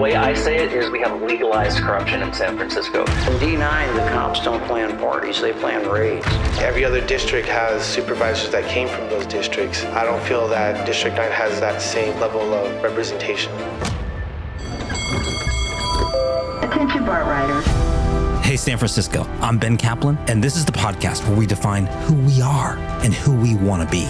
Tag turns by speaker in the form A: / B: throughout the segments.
A: way I say it is we have legalized corruption in San Francisco.
B: In D9, the cops don't plan parties, they plan raids.
C: Every other district has supervisors that came from those districts. I don't feel that District 9 has that same level of representation.
D: Attention BART riders.
E: Hey, San Francisco, I'm Ben Kaplan, and this is the podcast where we define who we are and who we want to be.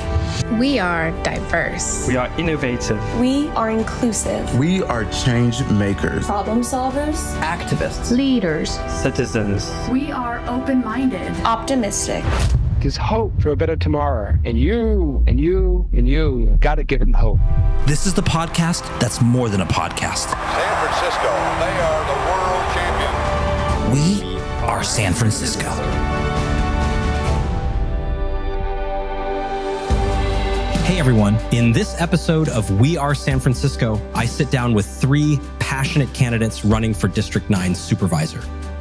F: We are diverse.
G: We are innovative.
H: We are inclusive.
I: We are change makers.
H: Problem solvers.
F: Activists. Leaders.
G: Citizens.
J: We are open-minded.
H: Optimistic.
K: There's hope for a better tomorrow. And you gotta give them hope.
E: This is the podcast that's more than a podcast.
L: San Francisco, they are the world champions.
E: We are San Francisco. Hey everyone, in this episode of We Are San Francisco, I sit down with three passionate candidates running for District 9 supervisor: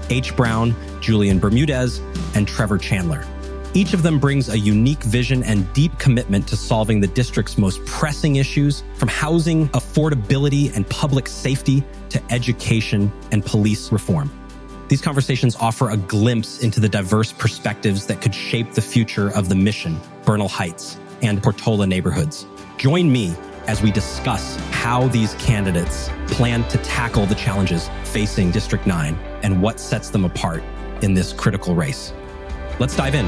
E: H. Brown, Julian Bermudez, and Trevor Chandler. Each of them brings a unique vision and deep commitment to solving the district's most pressing issues, from housing, affordability, and public safety to education and police reform. These conversations offer a glimpse into the diverse perspectives that could shape the future of the Mission, Bernal Heights, and Portola neighborhoods. Join me as we discuss how these candidates plan to tackle the challenges facing District 9 and what sets them apart in this critical race. Let's dive in.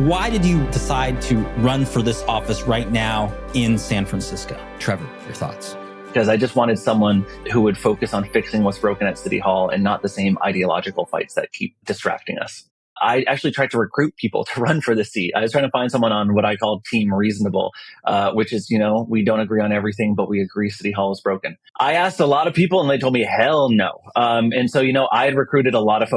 E: Why did you decide to run for this office right now in San Francisco? Trevor, your thoughts?
A: Because I just wanted someone who would focus on fixing what's broken at City Hall and not the same ideological fights that keep distracting us. I actually tried to recruit people to run for the seat. I was trying to find someone on what I call Team Reasonable, which is, we don't agree on everything, but we agree City Hall is broken. I asked a lot of people and they told me, hell no. And so, I had recruited a lot of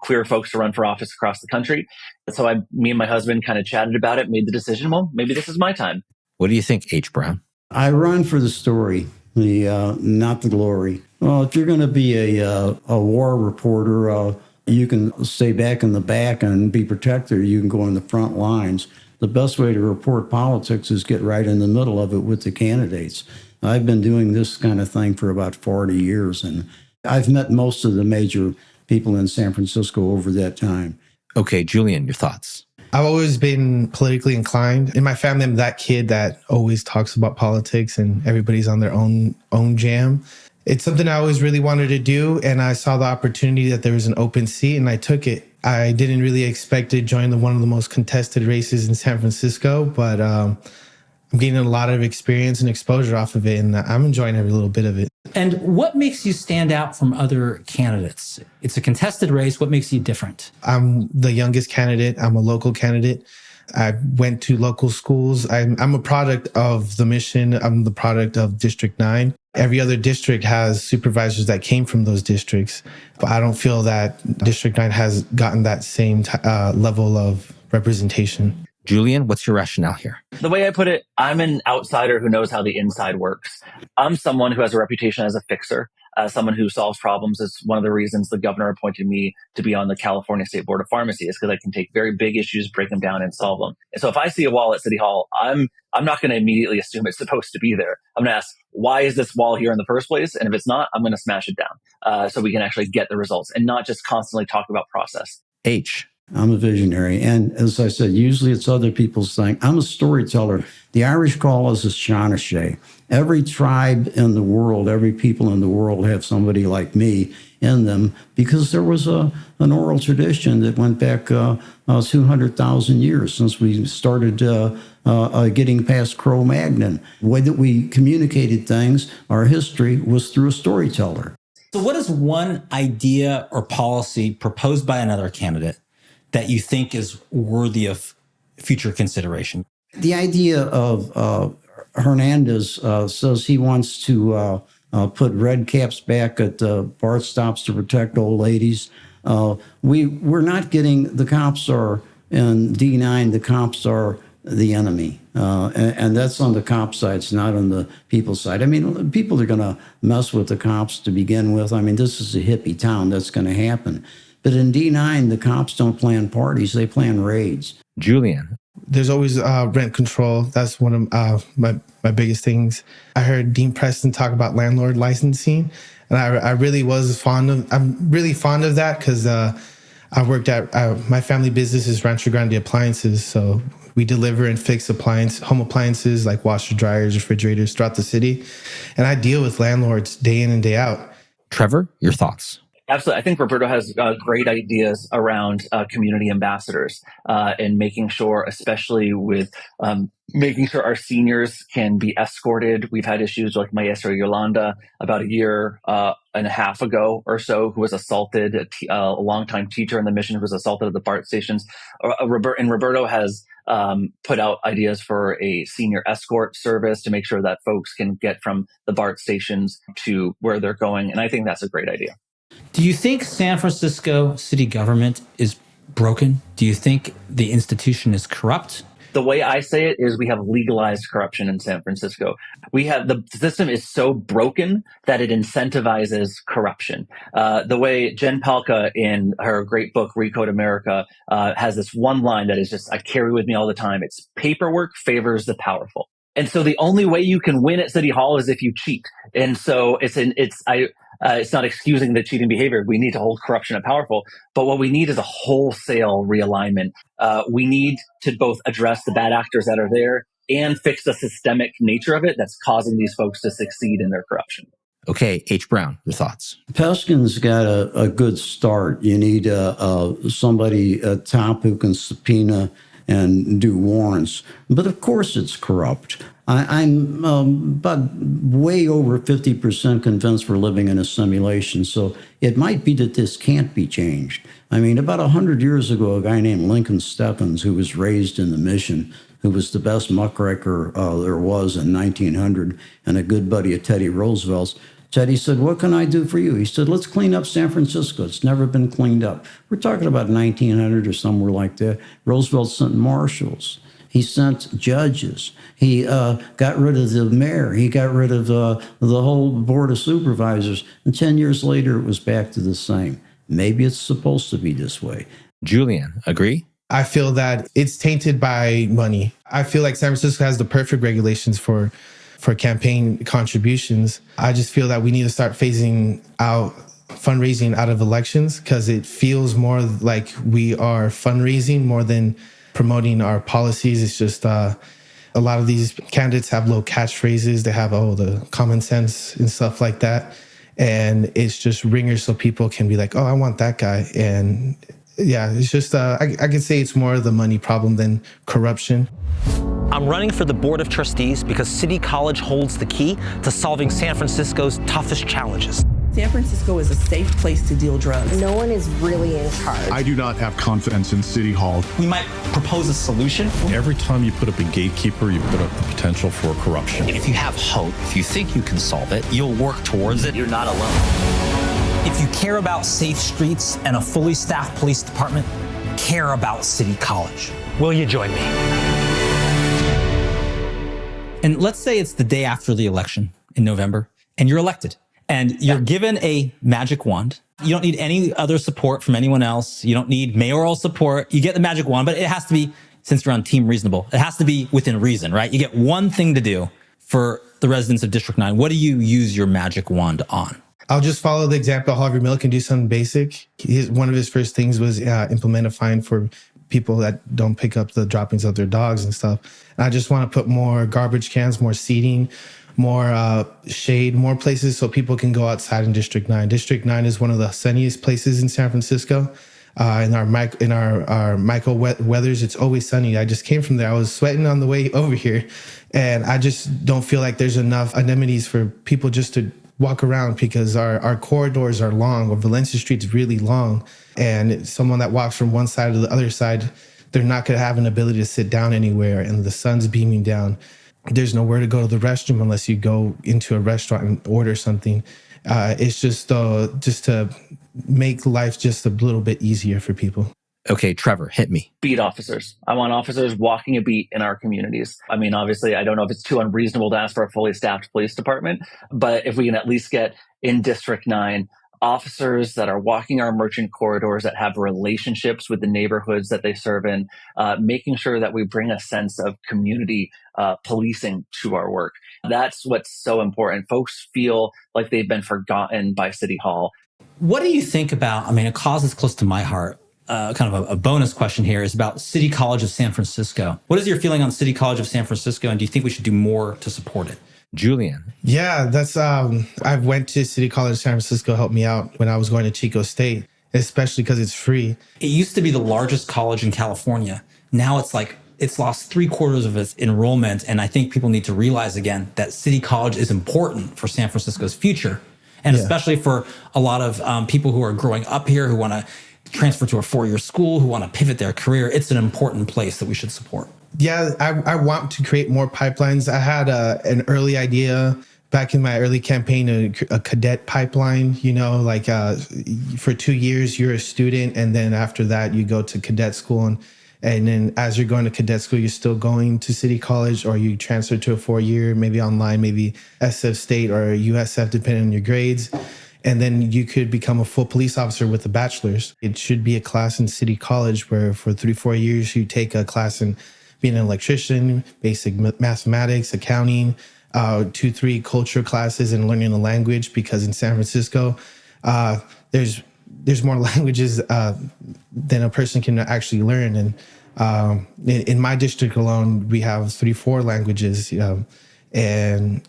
A: queer folks to run for office across the country. So me and my husband kind of chatted about it, made the decision, well, maybe this is my time.
E: What do you think, H. Brown?
B: I run for the story, not the glory. Well, if you're going to be a war reporter, you can stay back in the back and be protected. You can go in the front lines. The best way to report politics is get right in the middle of it with the candidates. I've been doing this kind of thing for about 40 years, and I've met most of the major people in San Francisco over that time.
E: Okay, Julian, your thoughts?
C: I've always been politically inclined. In my family, I'm that kid that always talks about politics and everybody's on their own jam. It's something I always really wanted to do, and I saw the opportunity that there was an open seat, and I took it. I didn't really expect to join one of the most contested races in San Francisco, but I'm getting a lot of experience and exposure off of it, and I'm enjoying every little bit of it.
M: And what makes you stand out from other candidates? It's a contested race. What makes you different?
C: I'm the youngest candidate. I'm a local candidate. I went to local schools. I'm a product of the Mission. I'm the product of District 9. Every other district has supervisors that came from those districts, but I don't feel that District 9 has gotten that same level of representation.
E: Julian, what's your rationale here?
A: The way I put it, I'm an outsider who knows how the inside works. I'm someone who has a reputation as a fixer. Someone who solves problems. Is one of the reasons the governor appointed me to be on the California State Board of Pharmacy, is because I can take very big issues, break them down, and solve them. And so if I see a wall at City Hall, I'm not going to immediately assume it's supposed to be there. I'm going to ask, why is this wall here in the first place? And if it's not, I'm going to smash it down so we can actually get the results and not just constantly talk about process.
E: H.
B: I'm a visionary. And as I said, usually it's other people's thing. I'm a storyteller. The Irish call us a Shawnashay. Every tribe in the world, every people in the world have somebody like me in them because there was an oral tradition that went back 200,000 years since we started getting past Cro-Magnon. The way that we communicated things, our history, was through a storyteller.
M: So what is one idea or policy proposed by another candidate that you think is worthy of future consideration?
B: The idea of Hernandez says he wants to put red caps back at BART stops to protect old ladies. We're not getting, the cops are in D9, the cops are the enemy. And that's on the cop side, it's not on the people side. I mean, people are going to mess with the cops to begin with. I mean, this is a hippie town, that's going to happen. But in D9, the cops don't plan parties, they plan raids.
E: Julian,
C: There's always rent control. That's one of my biggest things. I heard Dean Preston talk about landlord licensing, and I really was fond of. I'm really fond of that because I worked at my family business is Rancho Grande Appliances, so we deliver and fix home appliances like washer, dryers, refrigerators throughout the city, and I deal with landlords day in and day out.
E: Trevor, your thoughts?
A: Absolutely. I think Roberto has great ideas around community ambassadors and making sure, especially with making sure our seniors can be escorted. We've had issues like Maestra Yolanda about a year and a half ago or so, who was assaulted, a longtime teacher in the mission who was assaulted at the BART stations. And Roberto has put out ideas for a senior escort service to make sure that folks can get from the BART stations to where they're going. And I think that's a great idea.
M: Do you think San Francisco city government is broken? Do you think the institution is corrupt?
A: The way I say it is we have legalized corruption in San Francisco. The system is so broken that it incentivizes corruption. The way Jen Palka in her great book, Recode America, has this one line that is just, I carry with me all the time. It's paperwork favors the powerful. And so the only way you can win at City Hall is if you cheat. And so it's not excusing the cheating behavior. We need to hold corruption at powerful. But what we need is a wholesale realignment. We need to both address the bad actors that are there and fix the systemic nature of it that's causing these folks to succeed in their corruption.
E: Okay, H. Brown, your thoughts?
B: Peskin's got a good start. You need somebody top who can subpoena and do warrants. But of course it's corrupt. I'm about way over 50% convinced we're living in a simulation. So it might be that this can't be changed. I mean, about 100 years ago, a guy named Lincoln Stephens, who was raised in the Mission, who was the best muckraker there was in 1900 and a good buddy of Teddy Roosevelt's, Teddy said, what can I do for you? He said, let's clean up San Francisco. It's never been cleaned up. We're talking about 1900 or somewhere like that. Roosevelt sent marshals. He sent judges. He got rid of the mayor. He got rid of the whole board of supervisors. And 10 years later, it was back to the same. Maybe it's supposed to be this way.
E: Julian, agree?
C: I feel that it's tainted by money. I feel like San Francisco has the perfect regulations for campaign contributions. I just feel that we need to start phasing out fundraising out of elections because it feels more like we are fundraising more than promoting our policies. It's just a lot of these candidates have low catchphrases. They have, the common sense and stuff like that. And it's just ringers so people can be like, I want that guy. And yeah, it's just, I could say it's more of the money problem than corruption.
G: I'm running for the Board of Trustees because City College holds the key to solving San Francisco's toughest challenges.
N: San Francisco is a safe place to deal drugs.
O: No one is really in charge.
P: I do not have confidence in City Hall.
M: We might propose a solution.
P: Every time you put up a gatekeeper, you put up the potential for corruption.
Q: If you have hope, if you think you can solve it, you'll work towards it.
A: You're not alone.
G: If you care about safe streets and a fully staffed police department, care about City College. Will you join me?
M: And let's say it's the day after the election in November, and you're elected, and you're given a magic wand. You don't need any other support from anyone else. You don't need mayoral support. You get the magic wand, but it has to be, since you're on Team Reasonable, it has to be within reason, right? You get one thing to do for the residents of District 9. What do you use your magic wand on?
C: I'll just follow the example. Harvey Milk can do something basic. One of his first things was implement a fine for people that don't pick up the droppings of their dogs and stuff. And I just want to put more garbage cans, more seating, more shade, more places so people can go outside in District 9. District 9 is one of the sunniest places in San Francisco. In our micro weathers, it's always sunny. I just came from there. I was sweating on the way over here. And I just don't feel like there's enough amenities for people just to walk around because our corridors are long, or Valencia Street's really long. And someone that walks from one side to the other side, they're not going to have an ability to sit down anywhere, and the sun's beaming down. There's nowhere to go to the restroom unless you go into a restaurant and order something. It's just to make life just a little bit easier for people.
E: Okay, Trevor, hit me.
A: Beat officers. I want officers walking a beat in our communities. I mean, obviously, I don't know if it's too unreasonable to ask for a fully staffed police department, but if we can at least get in District 9 officers that are walking our merchant corridors, that have relationships with the neighborhoods that they serve in, making sure that we bring a sense of community policing to our work. That's what's so important. Folks feel like they've been forgotten by City Hall.
M: What do you think about, I mean, a cause that's close to my heart, kind of a bonus question here, is about City College of San Francisco. What is your feeling on City College of San Francisco, and do you think we should do more to support it?
Q: Julian.
C: Yeah, that's, I went to City College of San Francisco, helped me out when I was going to Chico State, especially because it's free.
M: It used to be the largest college in California. Now it's like, it's lost 3/4 of its enrollment. And I think people need to realize again that City College is important for San Francisco's future. And especially for a lot of people who are growing up here, who want to transfer to a 4-year school, who want to pivot their career. It's an important place that we should support.
C: Yeah, I want to create more pipelines. I had an early idea back in my early campaign, a cadet pipeline, you know, like for 2 years, you're a student. And then after that, you go to cadet school. And then as you're going to cadet school, you're still going to City College, or you transfer to a 4-year, maybe online, maybe SF State or USF, depending on your grades. And then you could become a full police officer with a bachelor's. It should be a class in City College where for 3-4 years, you take a class in being an electrician, basic mathematics, accounting, 2-3 culture classes, and learning the language. Because in San Francisco, there's more languages than a person can actually learn. And in my district alone, we have 3-4 languages, and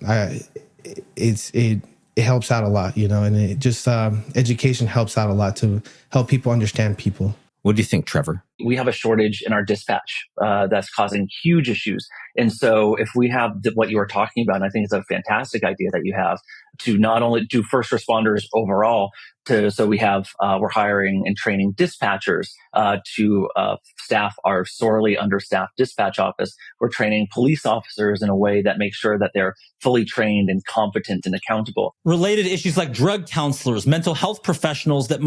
C: it helps out a lot, you know. And it just education helps out a lot to help people understand people.
Q: What do you think, Trevor?
A: We have a shortage in our dispatch that's causing huge issues. And so if we have what you were talking about, and I think it's a fantastic idea that you have, to not only do first responders overall, so we have, we're hiring and training dispatchers to staff our sorely understaffed dispatch office. We're training police officers in a way that makes sure that they're fully trained and competent and accountable.
M: Related issues like drug counselors, mental health professionals that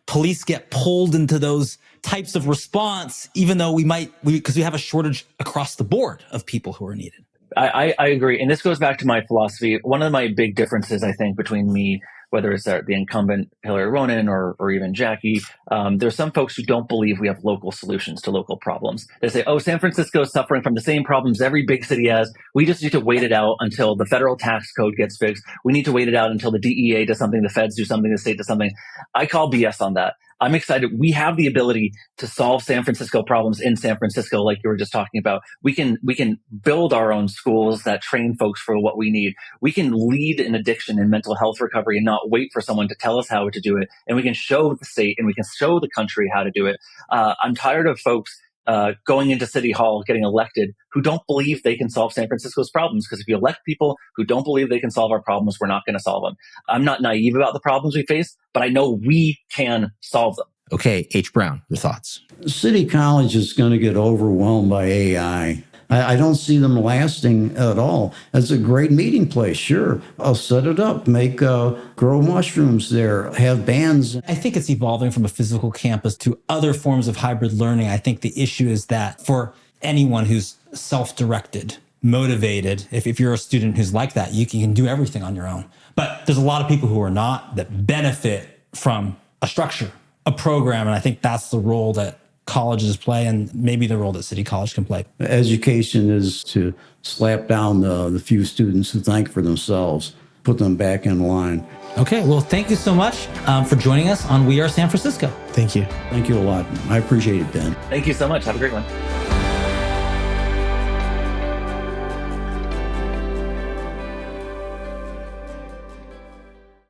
M: police get pulled into those types of response, even though because we have a shortage across the board of people who are needed.
A: I agree. And this goes back to my philosophy. One of my big differences, I think, between me, whether it's the incumbent Hillary Ronen or even Jackie, there's some folks who don't believe we have local solutions to local problems. They say, oh, San Francisco is suffering from the same problems every big city has. We just need to wait it out until the federal tax code gets fixed. We need to wait it out until the DEA does something, the feds do something, the state does something. I call BS on that. I'm excited. We have the ability to solve San Francisco problems in San Francisco, like you were just talking about. We can build our own schools that train folks for what we need. We can lead in addiction and mental health recovery and not wait for someone to tell us how to do it. And we can show the state and we can show the country how to do it. I'm tired of folks going into City Hall, getting elected, who don't believe they can solve San Francisco's problems. Because if you elect people who don't believe they can solve our problems, we're not going to solve them. I'm not naive about the problems we face, but I know we can solve them.
Q: Okay, H. Brown, your thoughts.
B: City College is going to get overwhelmed by AI. I don't see them lasting at all. It's a great meeting place, sure. I'll set it up, grow mushrooms there, have bands.
M: I think it's evolving from a physical campus to other forms of hybrid learning. I think the issue is that for anyone who's self-directed, motivated, if you're a student who's like that, you can do everything on your own. But there's a lot of people who are not, that benefit from a structure, a program. And I think that's the role that colleges play, and maybe the role that City College can play.
B: Education is to slap down the few students who think for themselves, put them back in line.
M: Okay, well, thank you so much for joining us on We Are San Francisco.
C: Thank you.
B: Thank you a lot. I appreciate it, Ben.
A: Thank you so much. Have a great one.